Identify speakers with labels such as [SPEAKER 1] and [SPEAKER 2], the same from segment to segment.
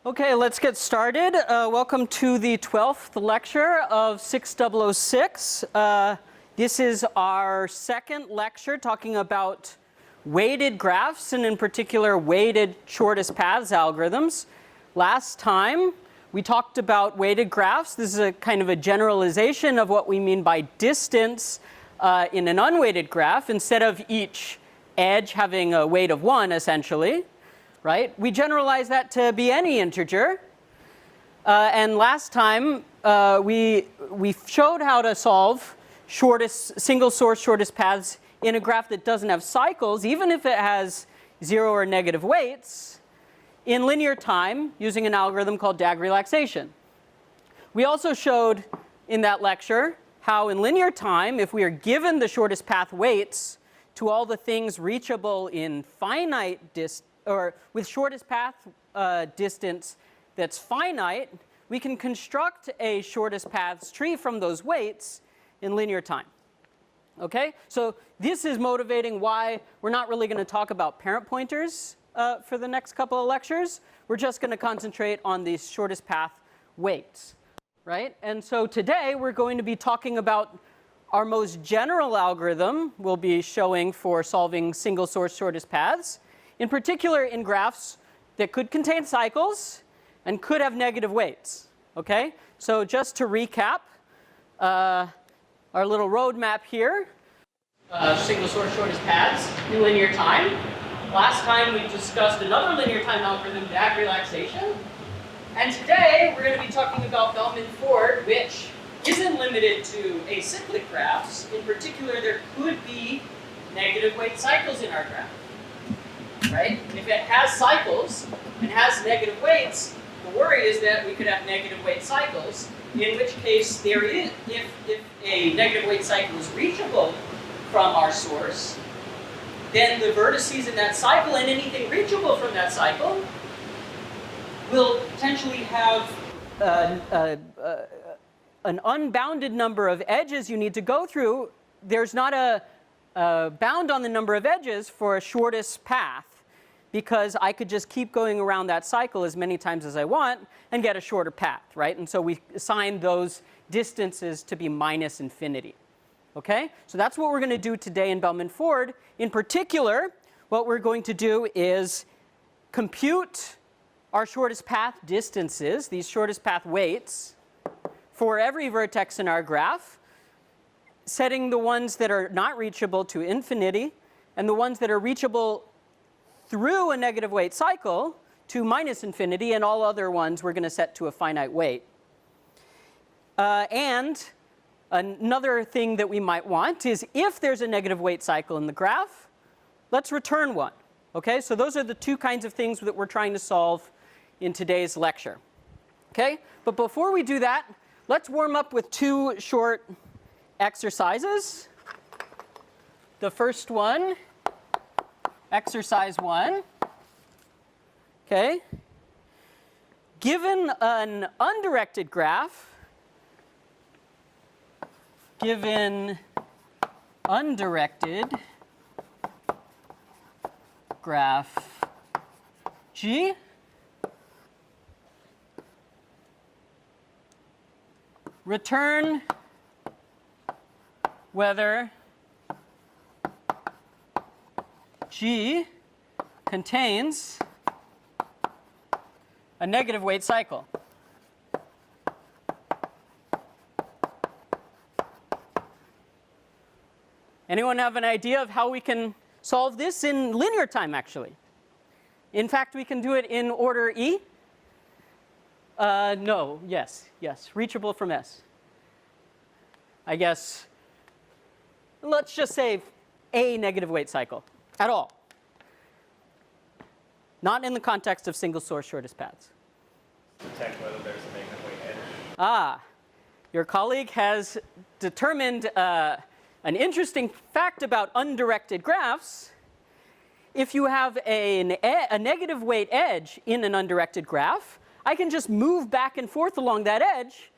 [SPEAKER 1] Okay, let's get started. Welcome to the 12th lecture of 6006. This is our second lecture talking about weighted graphs, and in particular weighted shortest paths algorithms. Last time we talked about weighted graphs. This is a kind of a generalization of what we mean by distance in an unweighted graph. Instead of each edge having a weight of 1, essentially, right? We generalize that to be any integer. And last time we showed how to solve single source shortest paths in a graph that doesn't have cycles, even if it has 0 or negative weights, in linear time using an algorithm called DAG relaxation. We also showed in that lecture how in linear time, if we are given the shortest path weights to all the things reachable in finite or with shortest path distance that's finite, we can construct a shortest paths tree from those weights in linear time. Okay? So this is motivating why we're not really going to talk about parent pointers for the next couple of lectures. We're just going to concentrate on these shortest path weights, right? And so today we're going to be talking about our most general algorithm we'll be showing for solving single source shortest paths, in particular in graphs that could contain cycles and could have negative weights. Okay? So just to recap, our little roadmap here, single source shortest paths in linear time. Last time we discussed another linear time algorithm, DAG relaxation. And today we're going to be talking about Bellman-Ford, which isn't limited to acyclic graphs. In particular, there could be negative weight cycles in our graph. Right? If it has cycles and has negative weights, the worry is that we could have negative weight cycles, in which case there is, if a negative weight cycle is reachable from our source, then the vertices in that cycle and anything reachable from that cycle will potentially have an unbounded number of edges you need to go through. There's not a bound on the number of edges for a shortest path, because I could just keep going around that cycle as many times as I want and get a shorter path, right? And so we assign those distances to be minus infinity. Okay? So that's what we're going to do today in Bellman-Ford. In particular, what we're going to do is compute our shortest path distances, these shortest path weights, for every vertex in our graph, setting the ones that are not reachable to infinity and the ones that are reachable through a negative weight cycle to minus infinity, and all other ones we're going to set to a finite weight. And another thing that we might want is, if there's a negative weight cycle in the graph, let's return one. Okay? So those are the two kinds of things that we're trying to solve in today's lecture. Okay? But before we do that, let's warm up with two short exercises. The first one, exercise 1. Okay? Given an undirected graph, G, return whether G contains a negative weight cycle. Anyone have an idea of how we can solve this in linear time, actually? In fact, we can do it in order E. No, yes, reachable from S. I guess, let's just say a negative weight cycle at all. Not in the context of single source shortest paths.
[SPEAKER 2] Detect whether there's a negative weight edge.
[SPEAKER 1] Ah, your colleague has determined an interesting fact about undirected graphs. If you have a negative weight edge in an undirected graph, I can just move back and forth along that edge.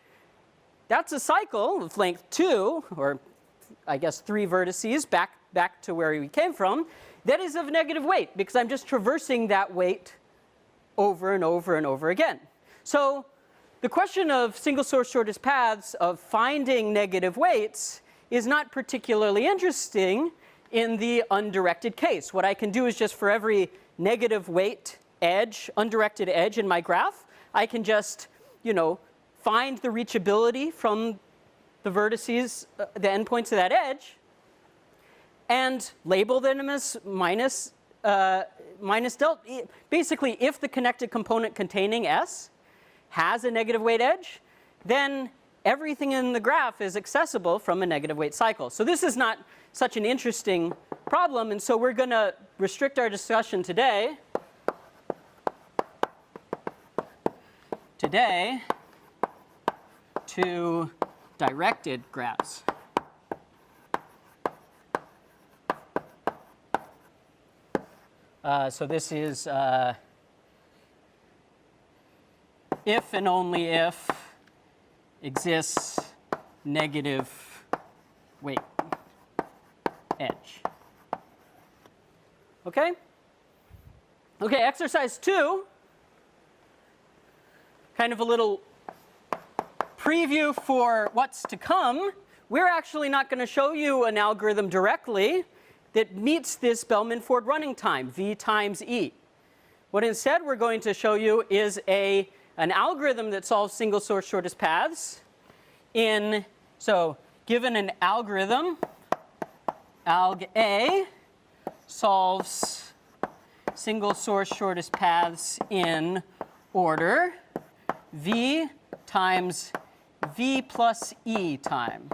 [SPEAKER 1] That's a cycle of length 2, or I guess 3 vertices back to where we came from. That is of negative weight, because I'm just traversing that weight over and over and over again. So the question of single source shortest paths, of finding negative weights, is not particularly interesting in the undirected case. What I can do is just for every negative weight edge, undirected edge in my graph, I can just, find the reachability from the vertices, the endpoints of that edge, and label them as minus delta. Basically, if the connected component containing S has a negative weight edge, then everything in the graph is accessible from a negative weight cycle. So this is not such an interesting problem, and so we're going to restrict our discussion today to directed graphs. So this is if and only if exists negative weight edge. Okay? Okay, exercise 2. Kind of a little preview for what's to come. We're actually not going to show you an algorithm directly that meets this Bellman-Ford running time, V times E. What instead we're going to show you is an algorithm that solves single source shortest paths so given an algorithm, alg A solves single source shortest paths in order V times V plus E time.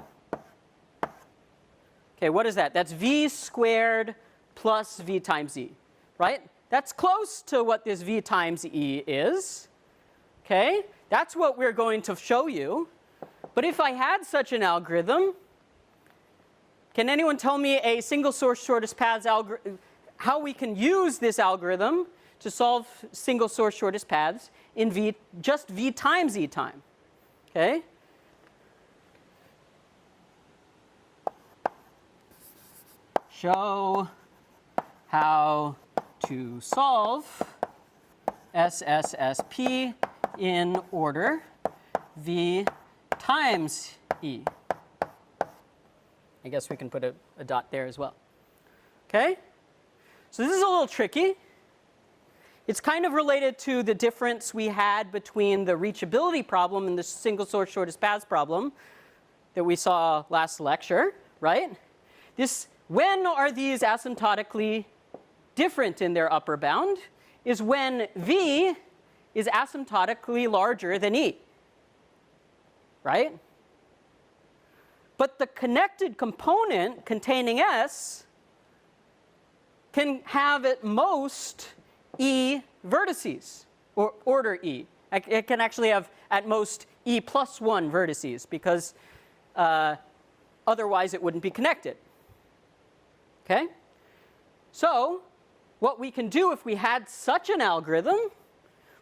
[SPEAKER 1] Okay, what is that? That's V squared plus V times E, right? That's close to what this V times E is. Okay, that's what we're going to show you. But if I had such an algorithm, can anyone tell me a single source shortest paths algorithm, how we can use this algorithm to solve single source shortest paths in just V times E time? Okay. Show how to solve SSSP in order V times E. I guess we can put a dot there as well. Okay? So this is a little tricky. It's kind of related to the difference we had between the reachability problem and the single source shortest paths problem that we saw last lecture, right? When are these asymptotically different in their upper bound is when V is asymptotically larger than E, right? But the connected component containing S can have at most E vertices, or order E. It can actually have at most E plus 1 vertices, because otherwise it wouldn't be connected. Okay? So what we can do if we had such an algorithm,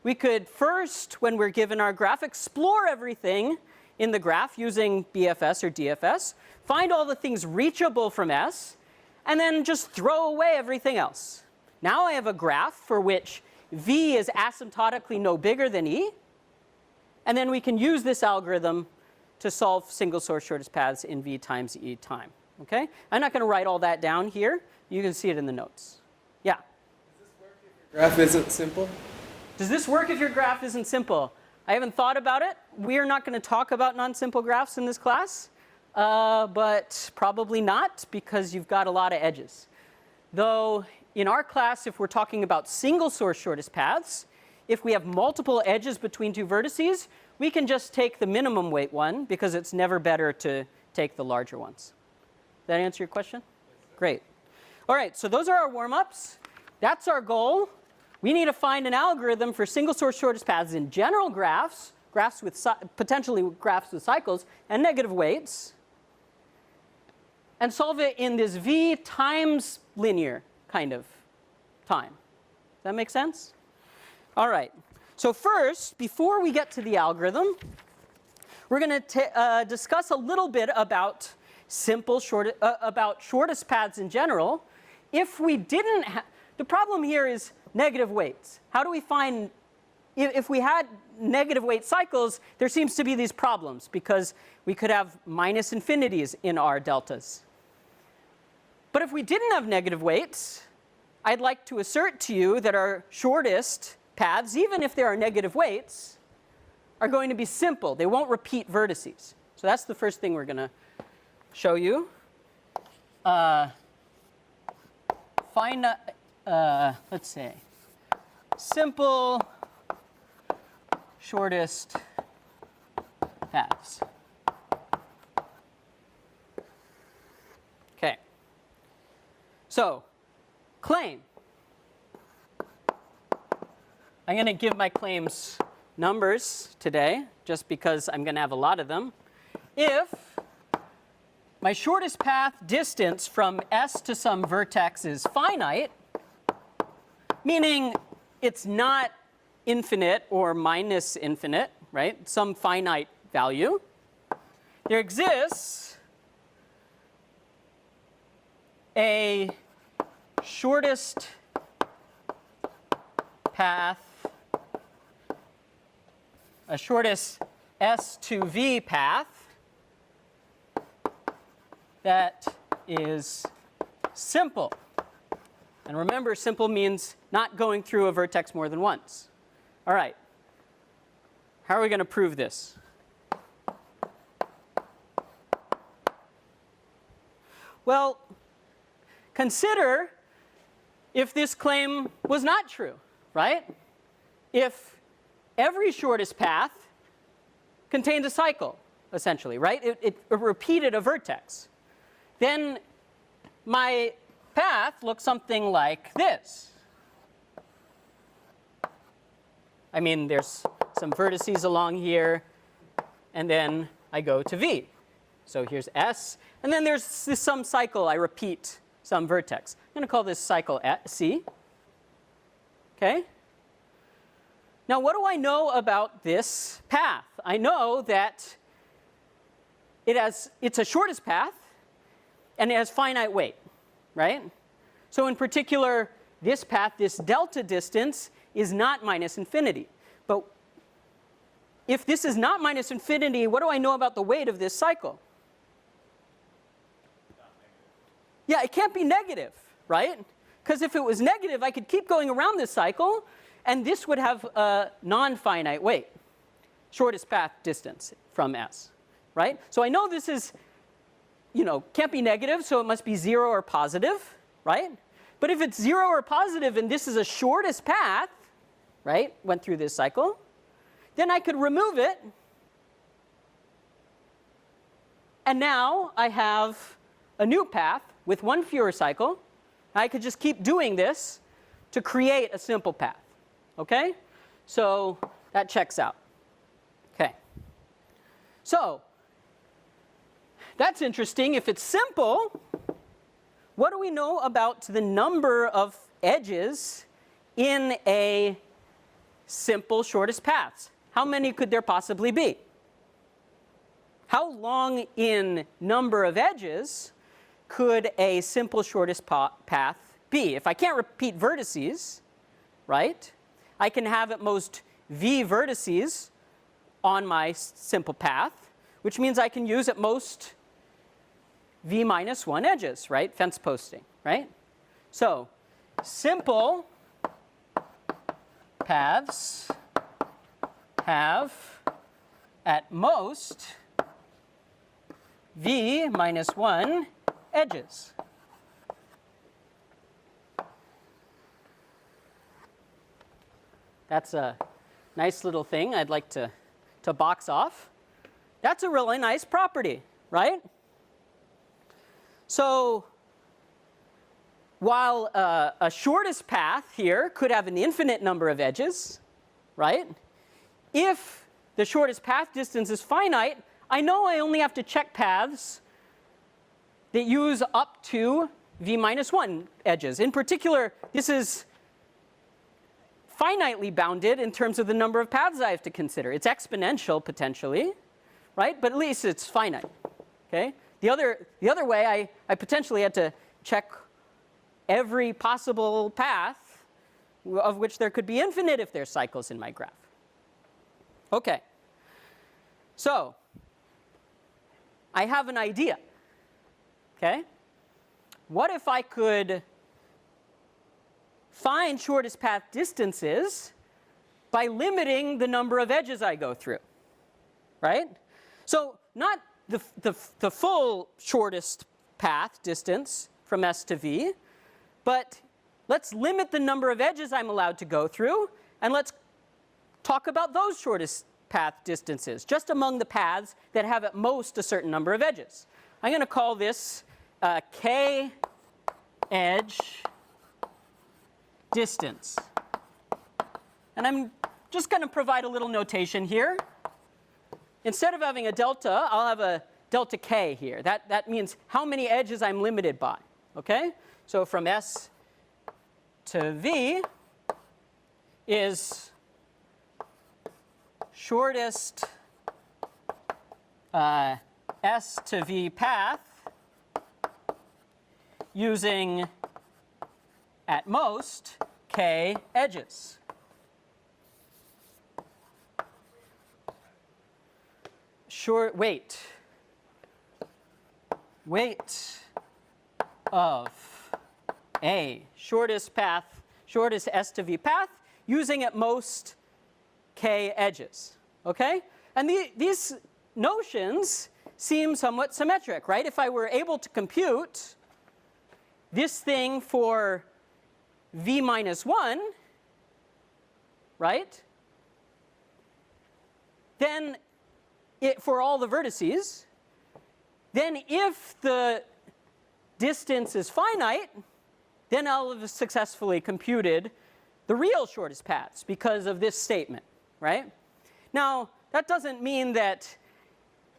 [SPEAKER 1] we could first, when we're given our graph, explore everything in the graph using BFS or DFS, find all the things reachable from S, and then just throw away everything else. Now I have a graph for which V is asymptotically no bigger than E, and then we can use this algorithm to solve single source shortest paths in V times E time. Okay? I'm not going to write all that down here. You can see it in the notes. Yeah?
[SPEAKER 3] Does this work if your graph isn't simple?
[SPEAKER 1] Does this work if your graph isn't simple? I haven't thought about it. We're not going to talk about non-simple graphs in this class, but probably not, because you've got a lot of edges. Though in our class, if we're talking about single source shortest paths, if we have multiple edges between two vertices, we can just take the minimum weight one, because it's never better to take the larger ones. Does that answer your question? Great. All right, so those are our warm-ups. That's our goal. We need to find an algorithm for single source shortest paths in general graphs, potentially graphs with cycles, and negative weights, and solve it in this V times linear kind of time. Does that make sense? All right. So first, before we get to the algorithm, we're going to discuss a little bit about about shortest paths in general. If we didn't the problem here is negative weights. How do we find if we had negative weight cycles, there seems to be these problems because we could have minus infinities in our deltas. But if we didn't have negative weights, I'd like to assert to you that our shortest paths, even if there are negative weights, are going to be simple. They won't repeat vertices. So that's the first thing we're going to show you. Let's say, simple shortest paths. Okay. So, claim. I'm going to give my claims numbers today, just because I'm going to have a lot of them. If my shortest path distance from S to some vertex is finite, meaning it's not infinite or minus infinite, right? Some finite value, there exists a shortest path, a shortest S to V path that is simple. And remember, simple means not going through a vertex more than once. All right. How are we going to prove this? Well, consider if this claim was not true, right? If every shortest path contains a cycle, essentially, right? It repeated a vertex. Then my path looks something like this. I mean, there's some vertices along here, and then I go to V. So here's S, and then there's some cycle. I repeat some vertex. I'm going to call this cycle C. Okay? Now, what do I know about this path? I know that it's a shortest path, and it has finite weight, right? So in particular, this path, this delta distance, is not minus infinity. But if this is not minus infinity, what do I know about the weight of this cycle? Yeah, it can't be negative, right? Because if it was negative, I could keep going around this cycle, and this would have a non-finite weight, shortest path distance from S, right? So I know this is, can't be negative, so it must be 0 or positive, right? But if it's 0 or positive and this is a shortest path, right, went through this cycle, then I could remove it. And now I have a new path with one fewer cycle. I could just keep doing this to create a simple path. Okay? So that checks out. Okay. So that's interesting. If it's simple, what do we know about the number of edges in a simple shortest paths? How many could there possibly be? How long in number of edges could a simple shortest path be? If I can't repeat vertices, right, I can have at most V vertices on my simple path, which means I can use at most V minus 1 edges, right? Fence posting, right? So simple paths have at most V minus 1 edges. That's a nice little thing I'd like to box off. That's a really nice property, right? So while a shortest path here could have an infinite number of edges, right? If the shortest path distance is finite, I know I only have to check paths that use up to V minus 1 edges. In particular, this is finitely bounded in terms of the number of paths I have to consider. It's exponential potentially, right? But at least it's finite. Okay? The other way, I potentially had to check every possible path, of which there could be infinite if there's cycles in my graph. Okay. So I have an idea. Okay? What if I could find shortest path distances by limiting the number of edges I go through? Right? So not the full shortest path distance from S to V, but let's limit the number of edges I'm allowed to go through, and let's talk about those shortest path distances, just among the paths that have at most a certain number of edges. I'm going to call this k edge distance. And I'm just going to provide a little notation here. Instead of having a delta, I'll have a delta k here. That means how many edges I'm limited by. Okay? So from S to V is shortest S to V path using at most k edges. Weight of a shortest S to V path using at most k edges. Okay? And these notions seem somewhat symmetric, right? If I were able to compute this thing for v minus 1, right? Then for all the vertices, then if the distance is finite, then I'll have successfully computed the real shortest paths because of this statement, right? Now, that doesn't mean that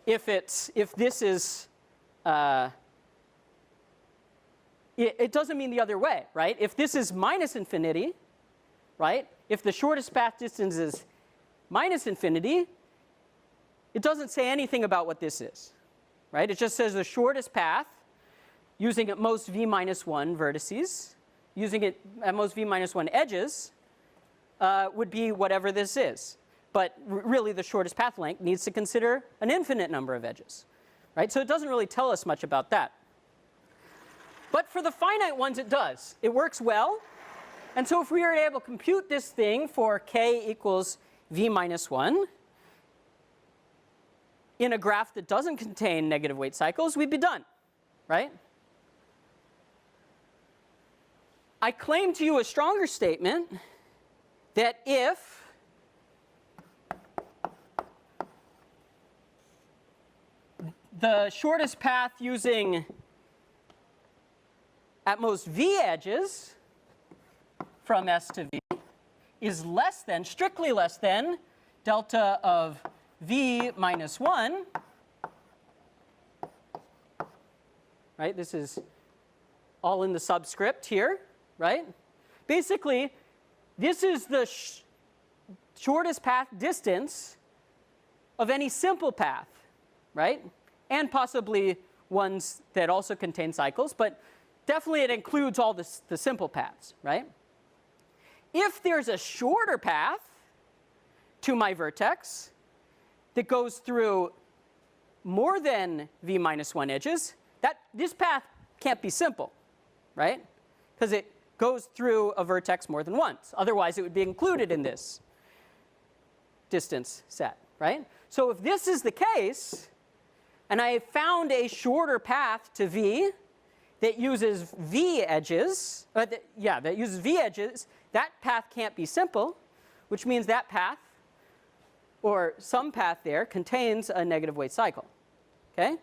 [SPEAKER 1] if this is, it doesn't mean the other way, right? If this is minus infinity, right? If the shortest path distance is minus infinity, it doesn't say anything about what this is, right? It just says the shortest path using at most v minus 1 vertices, using it at most v minus 1 edges, would be whatever this is. But really, the shortest path length needs to consider an infinite number of edges, right? So it doesn't really tell us much about that. But for the finite ones, it does. It works well. And so if we were able to compute this thing for k equals v minus 1 in a graph that doesn't contain negative weight cycles, we'd be done, right? I claim to you a stronger statement that if the shortest path using at most v edges from S to V is less than, strictly less than, delta of v minus 1, right? This is all in the subscript here, right? Basically, this is the shortest path distance of any simple path, right? And possibly ones that also contain cycles, but definitely it includes all the simple paths, right? If there's a shorter path to my vertex that goes through more than v minus 1 edges, this path can't be simple, right? Because it goes through a vertex more than once. Otherwise, it would be included in this distance set, right? So if this is the case, and I found a shorter path to v that uses v edges, that path can't be simple, which means that path, or some path there, contains a negative weight cycle. Okay?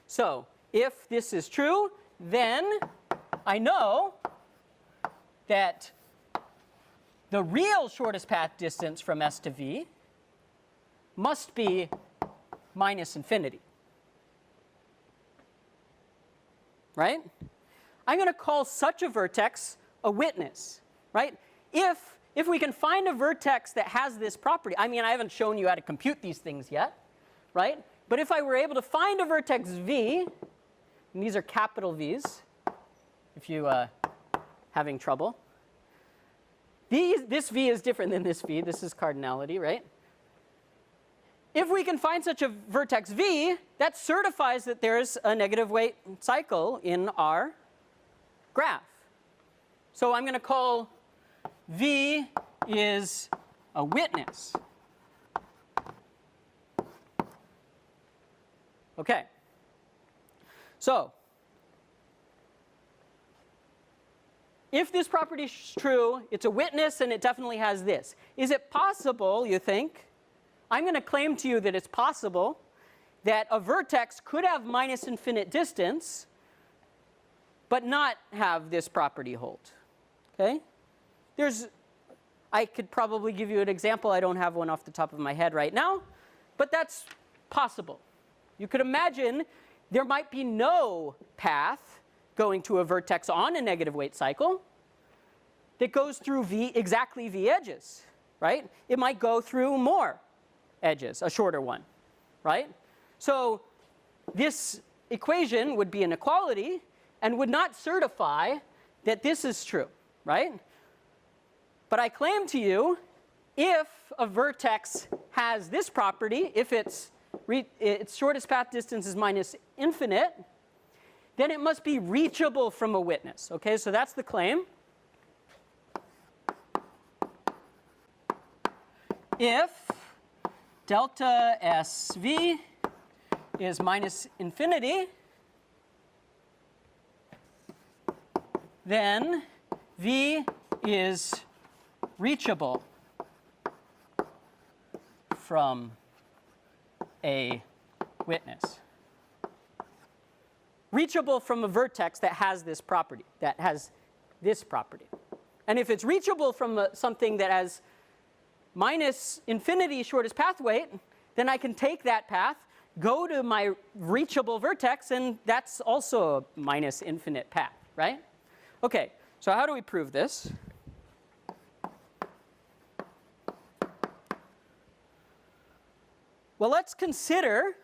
[SPEAKER 1] So if this is true, then I know that the real shortest path distance from S to V must be minus infinity. Right? I'm going to call such a vertex a witness, right? If we can find a vertex that has this property, I mean, I haven't shown you how to compute these things yet, right? But if I were able to find a vertex V, and these are capital V's, if you having trouble. This V is different than this V. This is cardinality, right? if we can find such a vertex v, that certifies that there's a negative weight cycle in our graph. So I'm going to call v is a witness. Okay. So if this property is true, it's a witness and it definitely has this. Is it possible, you think? I'm going to claim to you that it's possible that a vertex could have minus infinite distance but not have this property hold. Okay? I could probably give you an example. I don't have one off the top of my head right now, but that's possible. You could imagine there might be no path going to a vertex on a negative weight cycle that goes through exactly v edges, right? It might go through more edges, a shorter one, right? So this equation would be an equality and would not certify that this is true, right? But I claim to you, if a vertex has this property, if its shortest path distance is minus infinite, then it must be reachable from a witness. Okay, so that's the claim. If delta SV is minus infinity, then V is reachable from a witness. Reachable from a vertex that has this property, And if it's reachable from something that has minus infinity shortest path weight, then I can take that path, go to my reachable vertex, and that's also a minus infinite path, right? Okay, so how do we prove this? Well, let's consider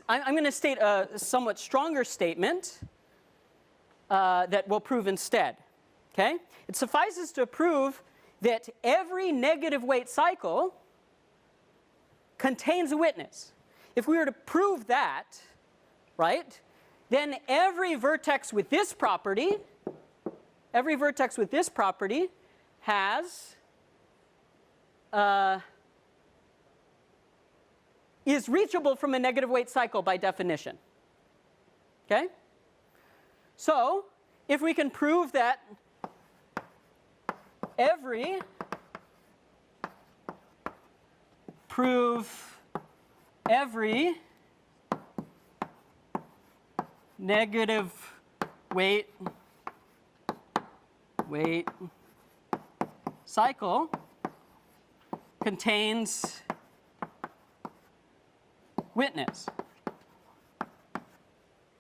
[SPEAKER 1] I'm going to state a somewhat stronger statement that we'll prove instead. Okay? It suffices to prove that every negative weight cycle contains a witness. If we were to prove that, right, then every vertex with this property has is reachable from a negative weight cycle by definition. Okay? So, if we can prove that every negative weight cycle contains witness,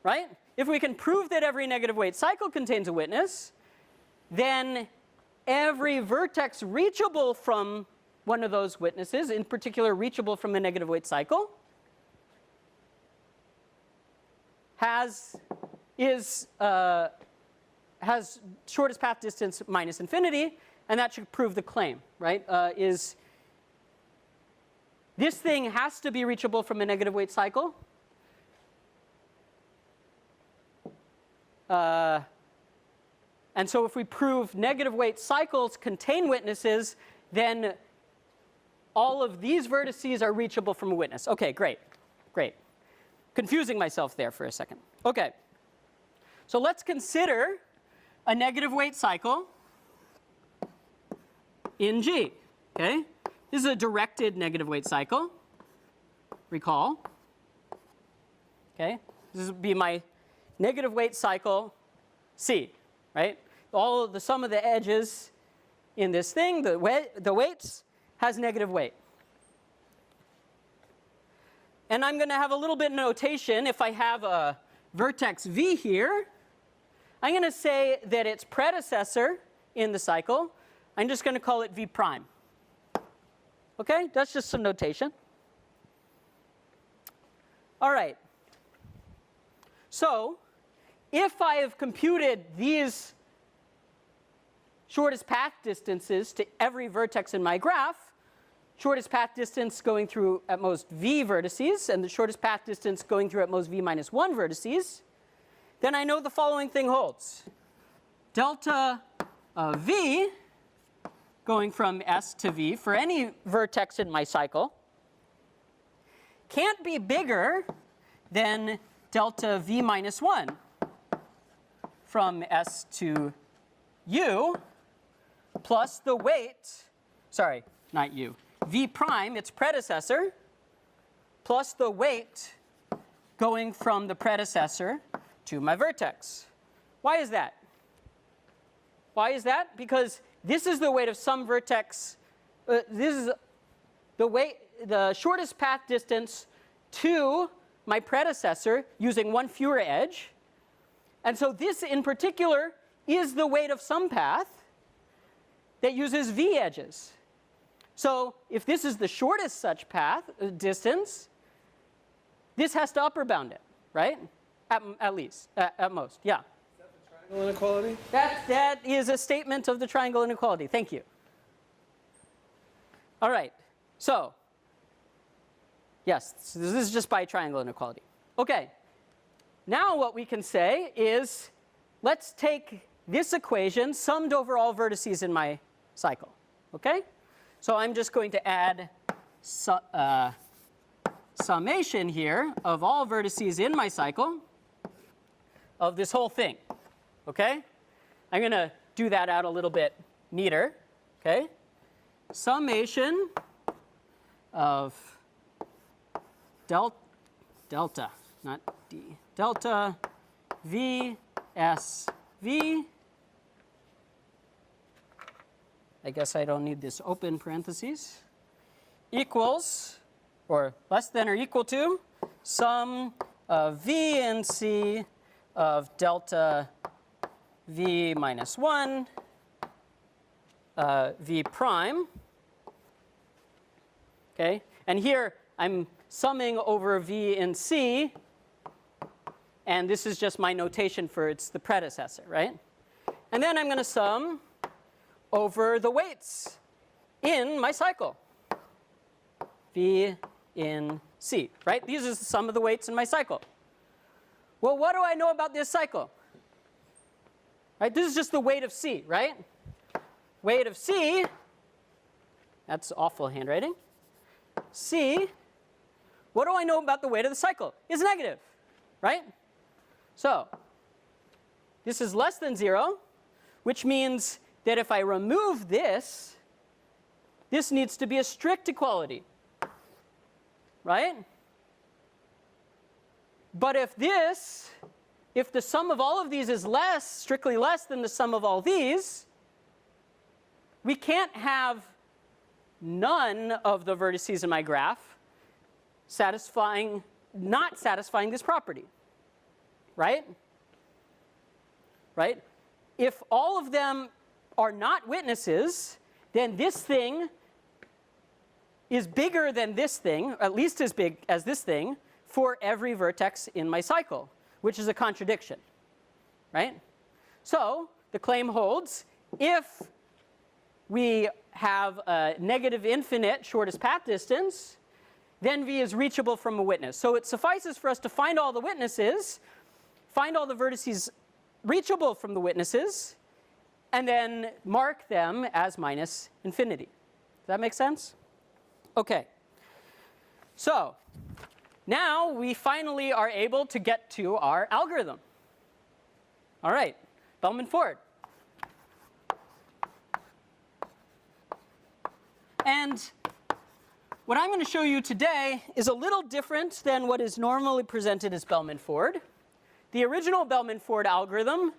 [SPEAKER 1] right? If we can prove that every negative weight cycle contains a witness, then every vertex reachable from one of those witnesses, in particular reachable from a negative weight cycle, has shortest path distance minus infinity, and that should prove the claim, right? This thing has to be reachable from a negative weight cycle. And so if we prove negative weight cycles contain witnesses, then all of these vertices are reachable from a witness. Okay, great. Confusing myself there for a second. Okay. So let's consider a negative weight cycle in G. Okay? This is a directed negative weight cycle. Recall. Okay? This would be my negative weight cycle C, right? The sum of the edges in this thing, the weights, has negative weight. And I'm going to have a little bit of notation. If I have a vertex V here, I'm going to say that its predecessor in the cycle, I'm just going to call it V prime. Okay? That's just some notation. All right. So if I have computed these shortest path distances to every vertex in my graph, shortest path distance going through at most v vertices, and the shortest path distance going through at most v minus 1 vertices, then I know the following thing holds. Delta v going from S to V for any vertex in my cycle can't be bigger than delta V minus 1 from S to U plus the weight, sorry, not U, V prime, its predecessor, plus the weight going from the predecessor to my vertex. Why is that? Why is that? Because this is the weight of some vertex. This is the shortest path distance to my predecessor using one fewer edge. And so this in particular is the weight of some path that uses v edges. So if this is the shortest such path distance, this has to upper bound it, right? At least, at most, yeah.
[SPEAKER 3] Triangle inequality?
[SPEAKER 1] That is a statement of the triangle inequality. Thank you. All right. So, yes, so this is just by triangle inequality. Okay. Now what we can say is, let's take this equation summed over all vertices in my cycle. Okay? So I'm just going to add summation here of all vertices in my cycle of this whole thing. Okay? I'm going to do that out a little bit neater. Okay? Summation of delta, not D, delta V S V. I guess I don't need this open parentheses. Equals, or less than or equal to, sum of V and C of delta V minus 1, V prime. Okay? And here I'm summing over V and C, and this is just my notation for it's the predecessor, right? And then I'm going to sum over the weights in my cycle, V in C, right? These are the sum of the weights in my cycle. Well, what do I know about this cycle? Right, this is just the weight of C, right? Weight of C, that's awful handwriting. C, what do I know about the weight of the cycle? It's negative, right? So, this is less than 0, which means that if I remove this, this needs to be a strict equality, right? But if the sum of all of these is strictly less than the sum of all these, we can't have none of the vertices in my graph not satisfying this property, right? Right? If all of them are not witnesses, then this thing is bigger than this thing, at least as big as this thing, for every vertex in my cycle, which is a contradiction, right? So the claim holds if we have a negative infinite shortest path distance, then V is reachable from a witness. So it suffices for us to find all the witnesses, find all the vertices reachable from the witnesses, and then mark them as minus infinity. Does that make sense? Okay. So now we finally are able to get to our algorithm. All right, Bellman-Ford. And what I'm going to show you today is a little different than what is normally presented as Bellman-Ford. The original Bellman-Ford algorithm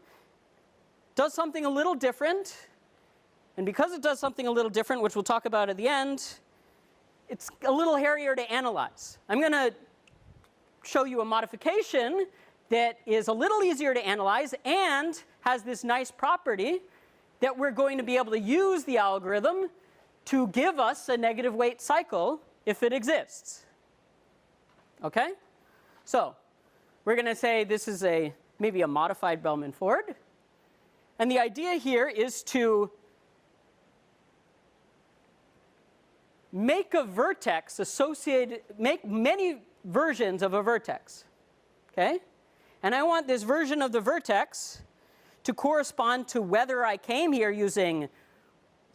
[SPEAKER 1] does something a little different. And because it does something a little different, which we'll talk about at the end, it's a little hairier to analyze. I'm going to show you a modification that is a little easier to analyze and has this nice property that we're going to be able to use the algorithm to give us a negative weight cycle if it exists. Okay? So we're going to say this is maybe a modified Bellman-Ford. And the idea here is to make a vertex associated, make many versions of a vertex, okay? And I want this version of the vertex to correspond to whether I came here using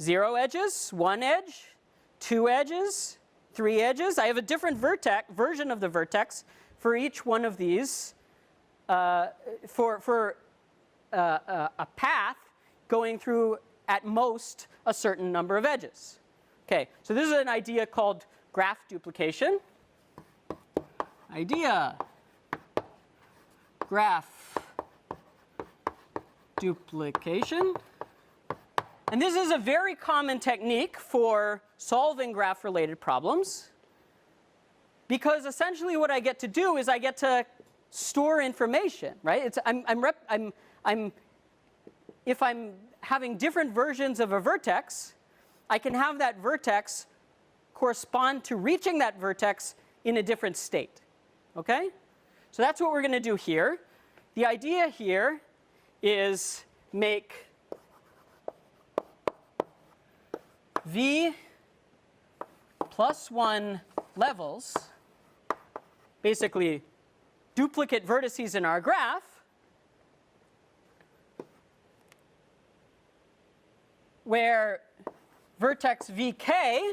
[SPEAKER 1] 0 edges, 1 edge, 2 edges, 3 edges. I have a different version of the vertex for each one of these, for a path going through at most a certain number of edges. Okay, so this is an idea called graph duplication. Idea, graph duplication. And this is a very common technique for solving graph-related problems, because essentially what I get to do is I get to store information, right? If I'm having different versions of a vertex, I can have that vertex correspond to reaching that vertex in a different state, okay? So that's what we're going to do here. The idea here is make v plus 1 levels, basically duplicate vertices in our graph, where vertex vk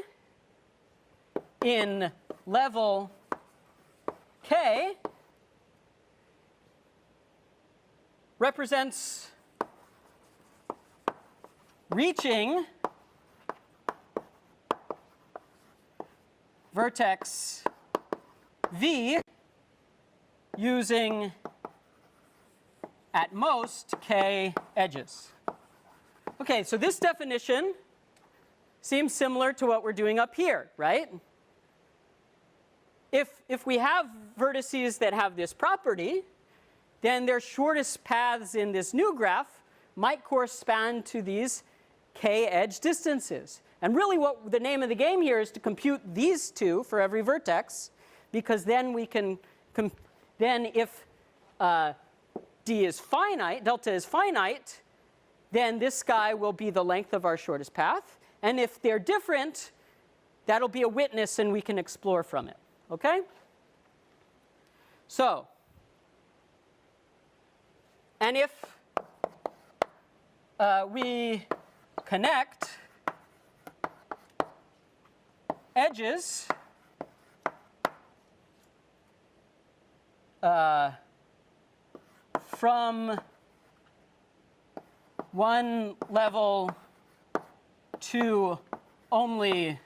[SPEAKER 1] in level k represents reaching vertex v using at most k edges. Okay, so this definition seems similar to what we're doing up here, right? If we have vertices that have this property, then their shortest paths in this new graph might correspond to these k edge distances. And really what the name of the game here is to compute these two for every vertex, because then we can, then if d is finite, delta is finite, then this guy will be the length of our shortest path. And if they're different, that'll be a witness and we can explore from it, okay? So, and if we connect edges from one level to only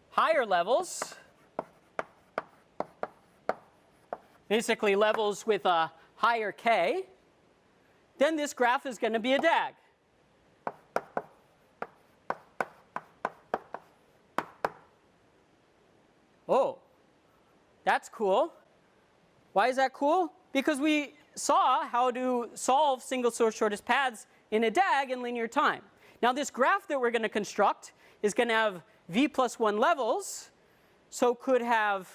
[SPEAKER 1] higher levels, basically levels with a higher k, then this graph is going to be a DAG. Oh, that's cool. Why is that cool? Because we saw how to solve single source shortest paths in a DAG in linear time. Now this graph that we're going to construct is going to have v plus 1 levels, so could have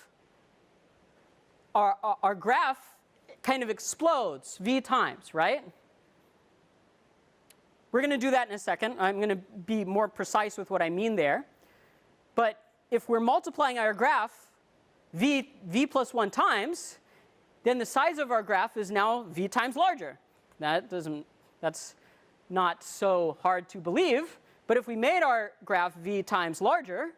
[SPEAKER 1] our graph kind of explodes v times, right? We're going to do that in a second. I'm going to be more precise with what I mean there. But if we're multiplying our graph v plus 1 times, then the size of our graph is now v times larger. That's not so hard to believe. But if we made our graph v times larger,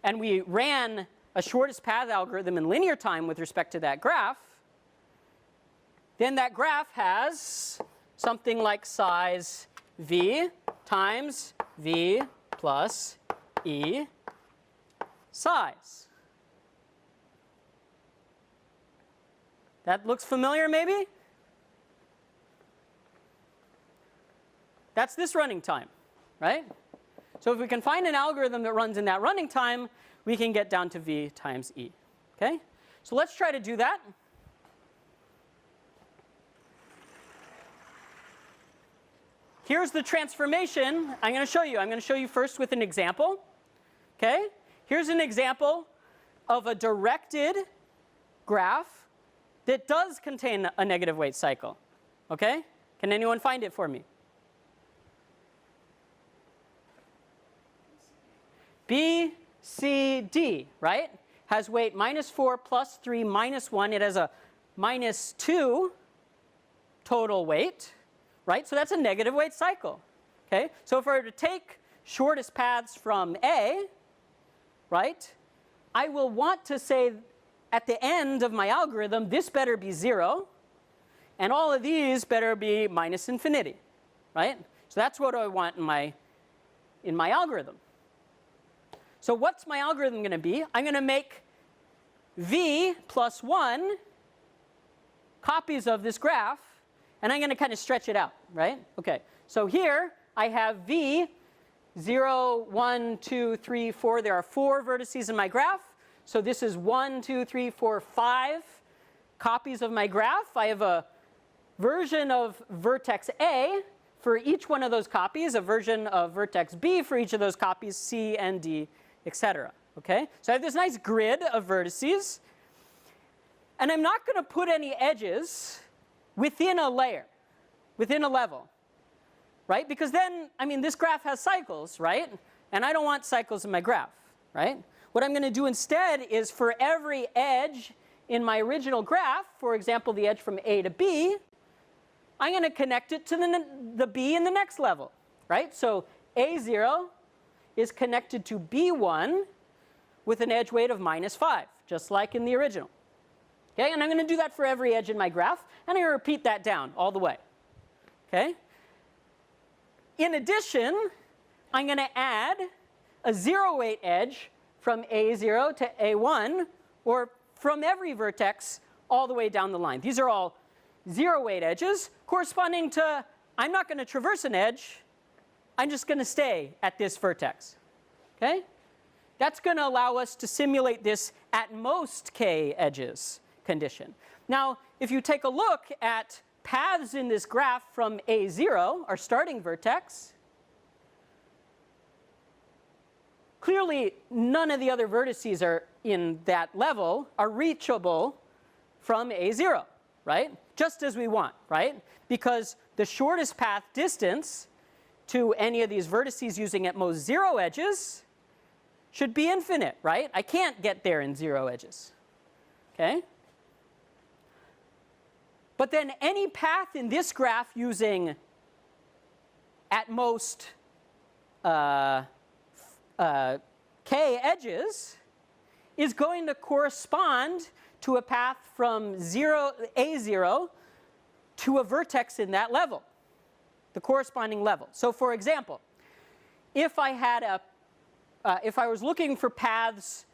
[SPEAKER 1] and we ran a shortest path algorithm in linear time with respect to that graph, then that graph has something like size v times v plus e size. That looks familiar, maybe? That's this running time, right? So if we can find an algorithm that runs in that running time, we can get down to v times e, okay? So let's try to do that. Here's the transformation I'm going to show you. I'm going to show you first with an example, okay? Here's an example of a directed graph that does contain a negative weight cycle, okay? Can anyone find it for me? B, C, D, right? Has weight -4 plus 3 minus 1. It has a -2 total weight, right? So that's a negative weight cycle, okay? So if I were to take shortest paths from A, right, I will want to say at the end of my algorithm, this better be 0, and all of these better be -infinity, right? So that's what I want in my algorithm. So what's my algorithm going to be? I'm going to make V plus 1 copies of this graph, and I'm going to kind of stretch it out, right? Okay, so here I have V 0, 1, 2, 3, 4. There are 4 vertices in my graph. So this is 1, 2, 3, 4, 5 copies of my graph. I have a version of vertex A for each one of those copies, a version of vertex B for each of those copies, C and D, etc. Okay? So I have this nice grid of vertices. And I'm not going to put any edges within a layer, within a level, right? Because then, I mean, this graph has cycles, right? And I don't want cycles in my graph, right? What I'm going to do instead is for every edge in my original graph, for example, the edge from A to B, I'm going to connect it to the B in the next level, right? So A0 is connected to B1 with an edge weight of -5, just like in the original. Okay, and I'm going to do that for every edge in my graph, and I'm going to repeat that down all the way. Okay? In addition, I'm going to add a 0 weight edge from A0 to A1, or from every vertex all the way down the line. These are all 0 weight edges corresponding to, I'm not going to traverse an edge, I'm just going to stay at this vertex. Okay? That's going to allow us to simulate this at most k edges condition. Now, if you take a look at paths in this graph from A0, our starting vertex, clearly none of the other vertices are in that level are reachable from A0, right? Just as we want, right? Because the shortest path distance to any of these vertices using at most 0 edges should be infinite, right? I can't get there in 0 edges, okay? But then any path in this graph using at most k edges is going to correspond to a path from A0 to a vertex in that level, the corresponding level. So for example, if I had if I was looking for paths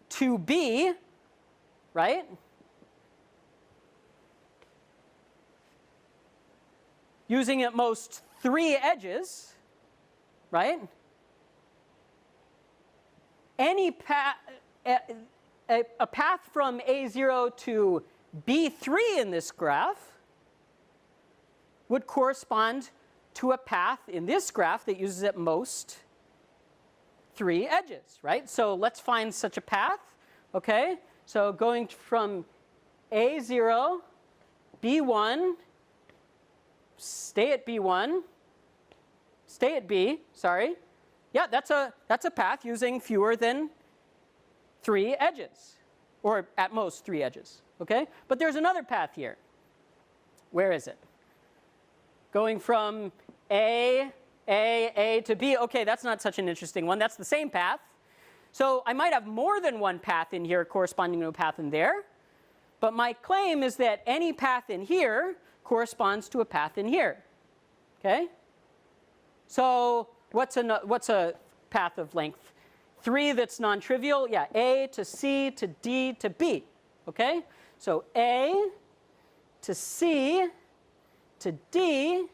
[SPEAKER 1] to B, right? Using at most 3 edges, right? Any path, a path from A0 to B3 in this graph would correspond to a path in this graph that uses at most 3 edges, right? So let's find such a path, okay? So going from A0, B1, stay at B1, stay at B, sorry. Yeah, that's a path using fewer than 3 edges, or at most 3 edges, okay? But there's another path here. Where is it? Going from A to B. Okay, that's not such an interesting one. That's the same path. So I might have more than one path in here corresponding to a path in there. But my claim is that any path in here corresponds to a path in here. Okay? So what's a path of length 3 that's non-trivial? Yeah, A to C to D to B. Okay? So A to C to D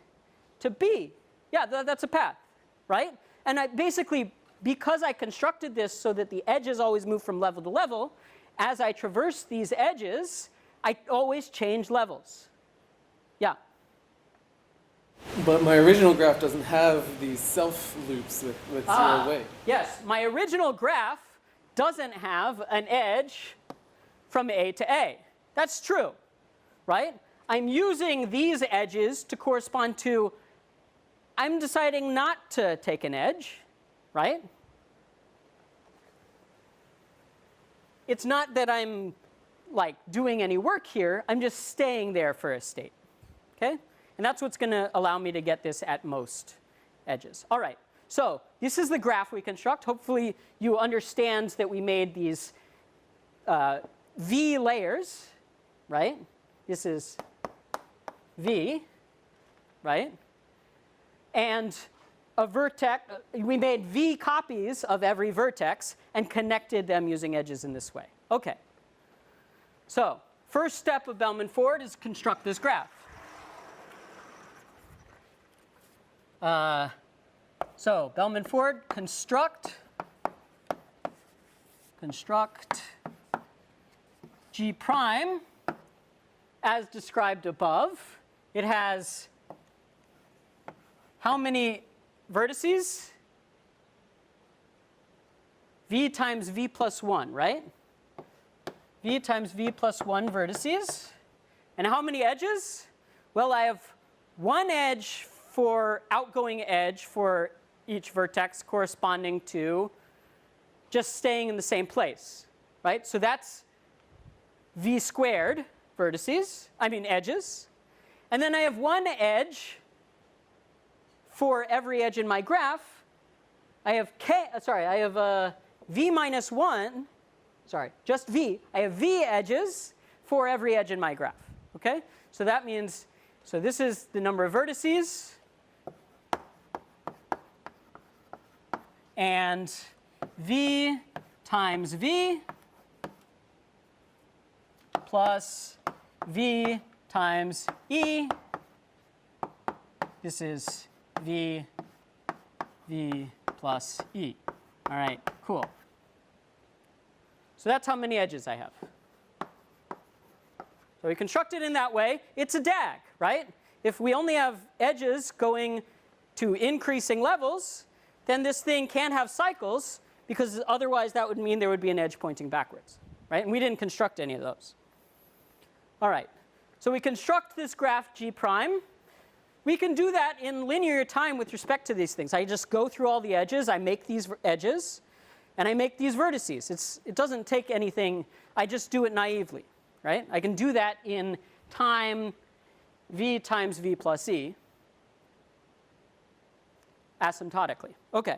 [SPEAKER 1] to B. Yeah, that's a path, right? And I basically, because I constructed this so that the edges always move from level to level, as I traverse these edges, I always change levels. Yeah?
[SPEAKER 3] But my original graph doesn't have these self loops with 0 weight.
[SPEAKER 1] Yes, my original graph doesn't have an edge from A to A. That's true, right? I'm using these edges to correspond to, I'm deciding not to take an edge, right? it's not that I'm like doing any work here. I'm just staying there for a state. Okay? And that's what's going to allow me to get this at most edges. All right. So this is the graph we construct. Hopefully you understand that we made these V layers, right? This is V, right? And a vertex, we made V copies of every vertex and connected them using edges in this way. Okay. So first step of Bellman-Ford is construct this graph. So Bellman-Ford, construct G prime as described above. It has how many vertices? V times V plus 1, right? V times V plus 1 vertices. And how many edges? Well, I have one edge for outgoing edge for each vertex corresponding to just staying in the same place, right? So that's V squared vertices, edges. And then I have one edge for every edge in my graph. I have V minus 1, just V. I have V edges for every edge in my graph, okay? So that means, so this is the number of vertices. And V times V plus V times E. This is V plus E. All right, cool. So that's how many edges I have. So we construct it in that way. It's a DAG, right? If we only have edges going to increasing levels, then this thing can't have cycles, because otherwise that would mean there would be an edge pointing backwards, right? And we didn't construct any of those. All right, so we construct this graph G prime. We can do that in linear time with respect to these things. I just go through all the edges, I make these edges, and I make these vertices. It doesn't take anything, I just do it naively, right? I can do that in time V times V plus E asymptotically. Okay.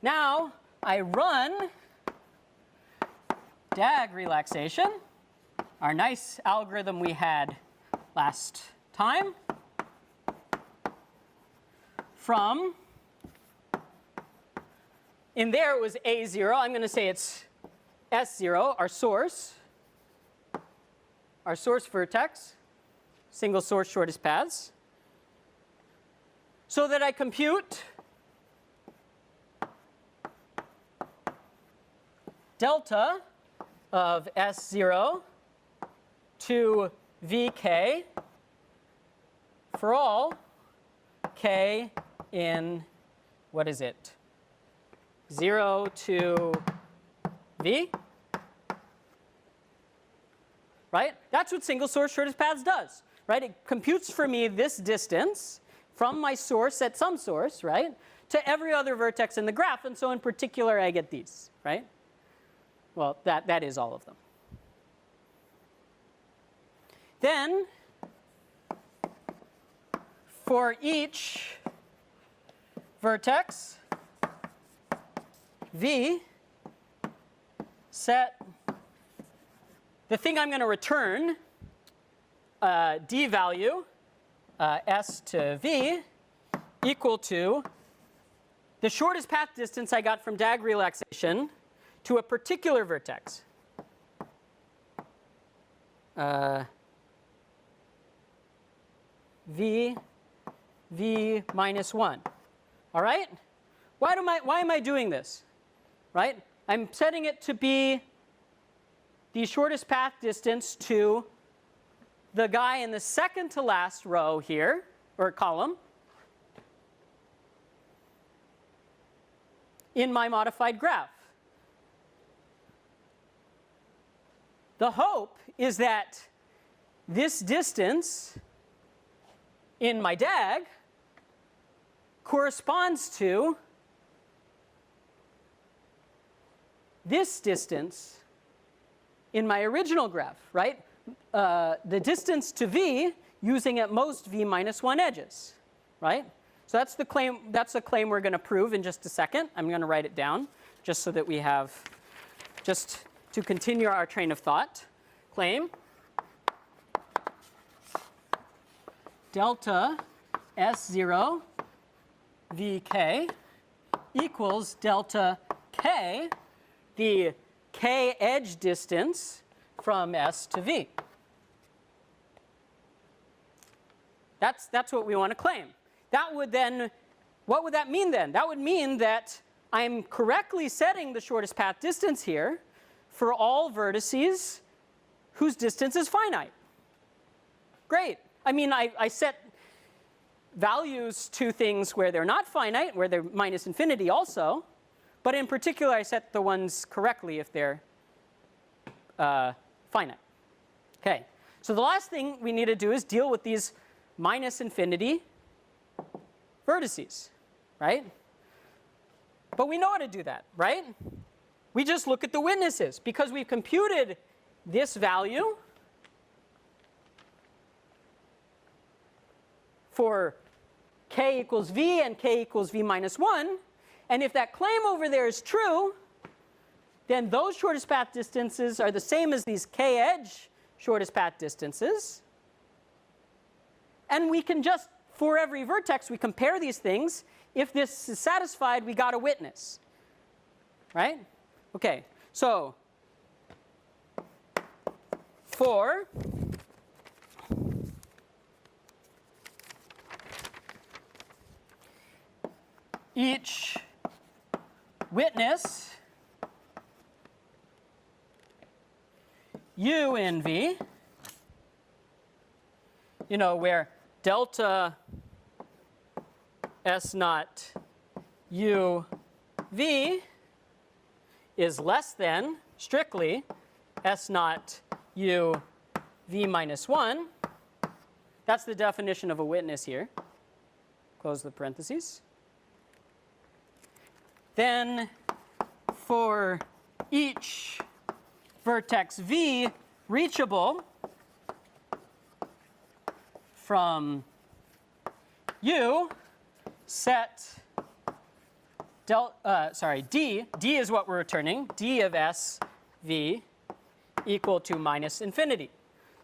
[SPEAKER 1] Now I run DAG relaxation, our nice algorithm we had last time, from, in there it was A0. I'm going to say it's S0, our source vertex, single source shortest paths, so that I compute delta of S0 to Vk for all k in, what is it, 0 to V? Right? That's what single source shortest paths does, right? It computes for me this distance from my source at some source, right, to every other vertex in the graph. And so in particular, I get these, right? Well, that is all of them. Then, for each vertex, V, set the thing I'm going to return, D value, S to V, equal to the shortest path distance I got from DAG relaxation to a particular vertex. V minus 1. All right? Why am I doing this? Right? I'm setting it to be the shortest path distance to the guy in the second to last row here, or column, in my modified graph. The hope is that this distance in my DAG corresponds to this distance in my original graph, right? The distance to v using at most v minus 1 edges, right? So that's the claim. That's a claim we're going to prove in just a second. I'm going to write it down just so that we have, just to continue our train of thought. Claim delta S0 vk equals delta k, the k edge distance from S to V. That's what we want to claim. That would then, what would that mean then? That would mean that I'm correctly setting the shortest path distance here for all vertices whose distance is finite. Great. I mean, I set values to things where they're not finite, where they're minus infinity also. But in particular, I set the ones correctly if they're finite. OK. So the last thing we need to do is deal with these minus infinity vertices, right? But we know how to do that, right? We just look at the witnesses. Because we've computed this value for k equals v and k equals v minus 1. And if that claim over there is true, then those shortest path distances are the same as these k edge shortest path distances. And we can just, for every vertex, we compare these things. If this is satisfied, we got a witness, right? OK, so for each witness u in v, you know, where delta S naught u v is less than, strictly, S naught u v minus 1. That's the definition of a witness here. Close the parentheses. Then for each vertex v reachable from u, set d is what we're returning, d of s v equal to minus infinity.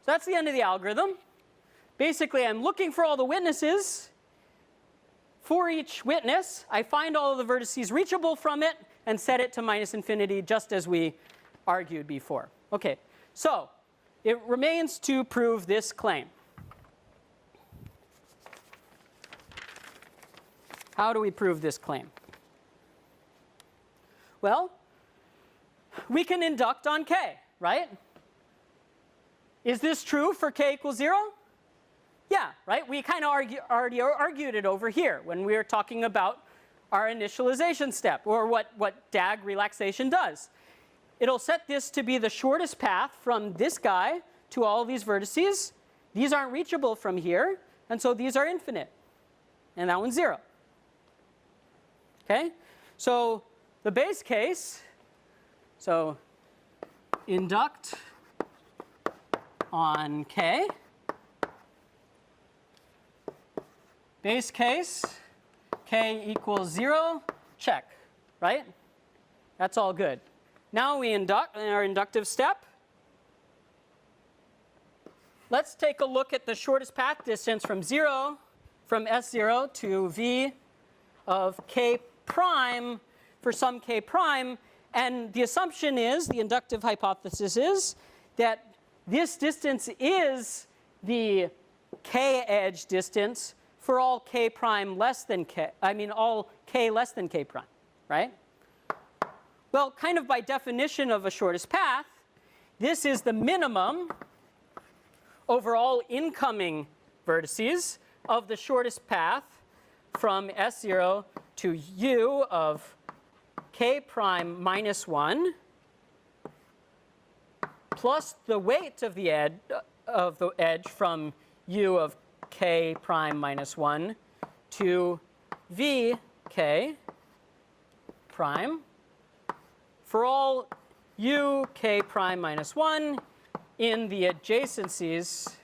[SPEAKER 1] So that's the end of the algorithm. Basically, I'm looking for all the witnesses. For each witness, I find all of the vertices reachable from it and set it to minus infinity, just as we argued before. OK, so it remains to prove this claim. How do we prove this claim? Well, we can induct on k, right? Is this true for k equals 0? Yeah, right? We kind of already argued it over here when we were talking about our initialization step, or what DAG relaxation does. It'll set this to be the shortest path from this guy to all these vertices. These aren't reachable from here, and so these are infinite. And that one's 0. OK? So the base case, so induct on k. Base case, k equals 0, check, right? That's all good. Now we induct in our inductive step. Let's take a look at the shortest path distance from S0 to v of k prime for some k prime. And the assumption is, the inductive hypothesis is, that this distance is the k edge distance for all k prime less than k, all k less than k prime, right? Well, kind of by definition of a shortest path, this is the minimum over all incoming vertices of the shortest path from S0 to u of k prime minus 1 plus the weight of the edge from u of k prime minus 1 to v k prime for all u k prime minus 1 in the adjacencies,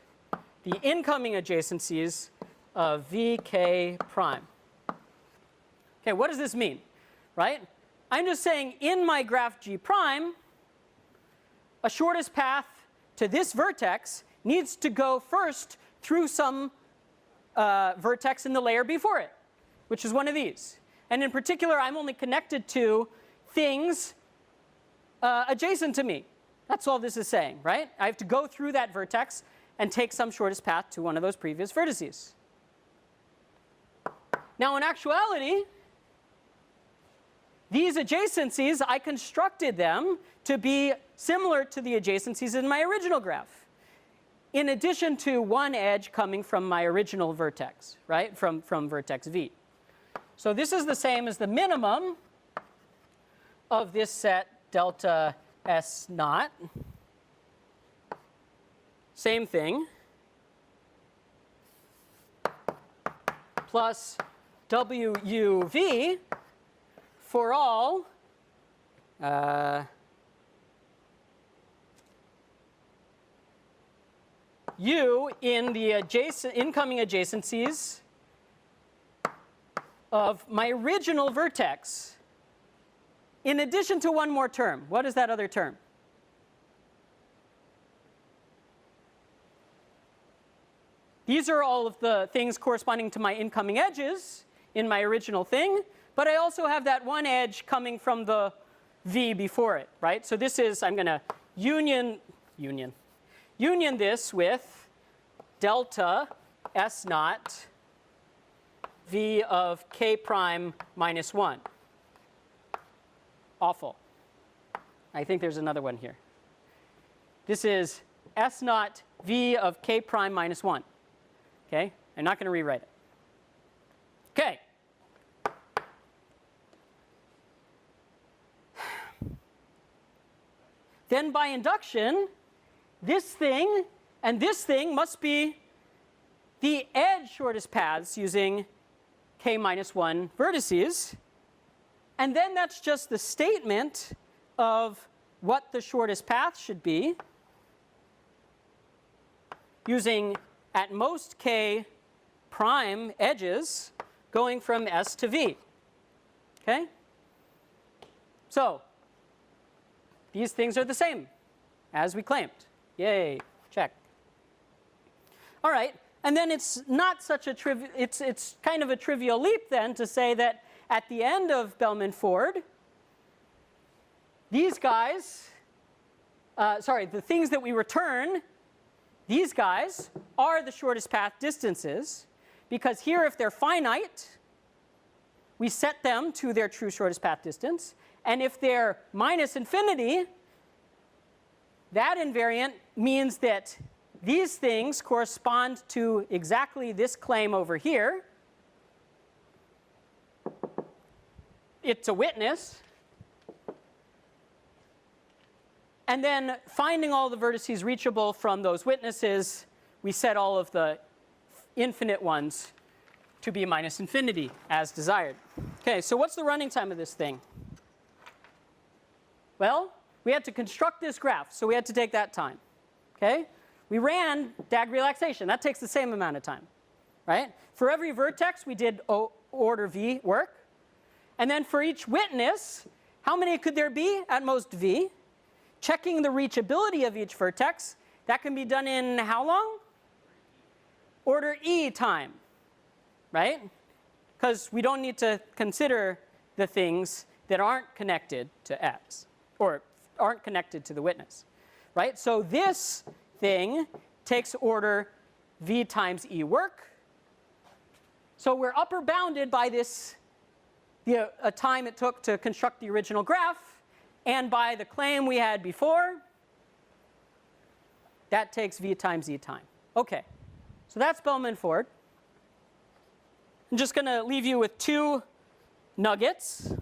[SPEAKER 1] the incoming adjacencies of vk prime. Okay, what does this mean, right? I'm just saying in my graph G prime, a shortest path to this vertex needs to go first through some vertex in the layer before it, which is one of these. And in particular, I'm only connected to things adjacent to me. That's all this is saying, right? I have to go through that vertex and take some shortest path to one of those previous vertices. Now, in actuality, these adjacencies, I constructed them to be similar to the adjacencies in my original graph, in addition to one edge coming from my original vertex, right, from vertex V. So this is the same as the minimum of this set delta S naught. Same thing. Plus WUV for all U in the incoming adjacencies of my original vertex, in addition to one more term. What is that other term? These are all of the things corresponding to my incoming edges in my original thing, but I also have that one edge coming from the V before it, right? So this is, I'm going to union this with delta S naught V of k prime minus 1. Awful. I think there's another one here. This is S naught V of k prime minus 1. Okay? I'm not going to rewrite it. Okay. Then by induction, this thing and this thing must be the edge shortest paths using k minus 1 vertices. And then that's just the statement of what the shortest path should be using at most k prime edges going from S to V. Okay? So these things are the same as we claimed. Yay, check. All right, and then it's not such a it's kind of a trivial leap then to say that at the end of Bellman-Ford, these guys, the things that we return, these guys are the shortest path distances, because here if they're finite, we set them to their true shortest path distance. And if they're minus infinity, that invariant means that these things correspond to exactly this claim over here. It's a witness. And then finding all the vertices reachable from those witnesses, we set all of the infinite ones to be minus infinity as desired. Okay, so what's the running time of this thing? Well, we had to construct this graph, so we had to take that time. Okay? We ran DAG relaxation. That takes the same amount of time, right? For every vertex, we did order V work. And then for each witness, how many could there be? At most V. Checking the reachability of each vertex, that can be done in how long? Order E time, right? Because we don't need to consider the things that aren't connected to X, or aren't connected to the witness, right? So this thing takes order V times E work. So we're upper bounded by this, a time it took to construct the original graph, and by the claim we had before. That takes V times E time. Okay, so that's Bellman-Ford. I'm just going to leave you with two nuggets.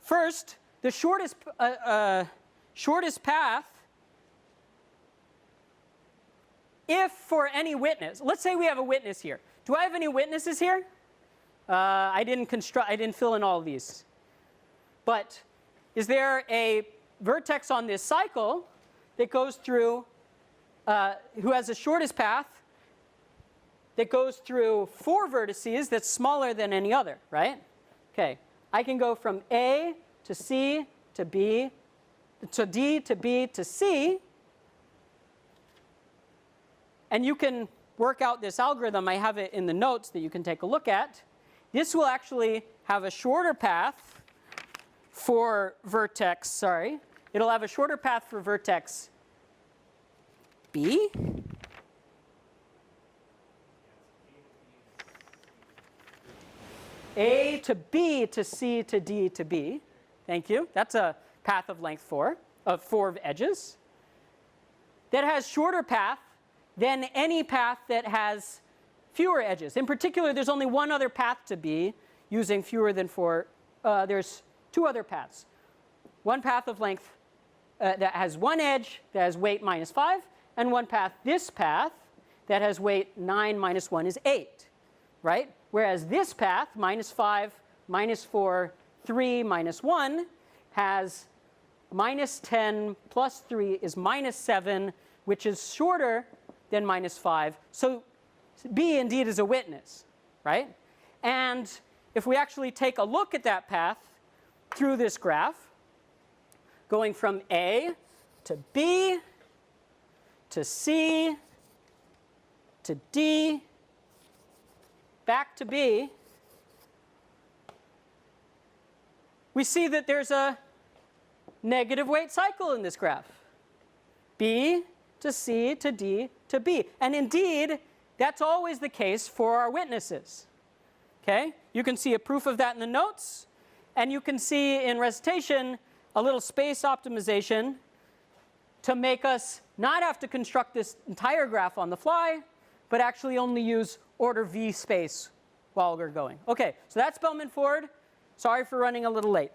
[SPEAKER 1] First, the shortest path, if for any witness, let's say we have a witness here. Do I have any witnesses here? I didn't fill in all of these. But is there a vertex on this cycle that goes through, who has the shortest path, that goes through 4 vertices that's smaller than any other, right? Okay, I can go from A to C to B to D to B to C. And you can work out this algorithm. I have it in the notes that you can take a look at. This will actually have a shorter path for vertex, It'll have a shorter path for vertex B. A to B to C to D to B. Thank you. That's a path of length 4, of 4 edges. That has shorter path than any path that has fewer edges. In particular, there's only one other path to B using fewer than 4. There's 2 other paths. One path of length that has 1 edge that has weight -5, and one path, this path, that has weight 9 minus 1 is 8, right? Whereas this path, -5, -4, 3, -1, has -10 plus 3 is -7, which is shorter than -5. So B indeed is a witness, right? And if we actually take a look at that path through this graph, going from A to B to C to D, back to B, we see that there's a negative weight cycle in this graph. B to C to D to B. And indeed, that's always the case for our witnesses. Okay? You can see a proof of that in the notes. And you can see in recitation a little space optimization to make us not have to construct this entire graph on the fly, but actually only use order V space while we're going. Okay, so that's Bellman-Ford. Sorry for running a little late.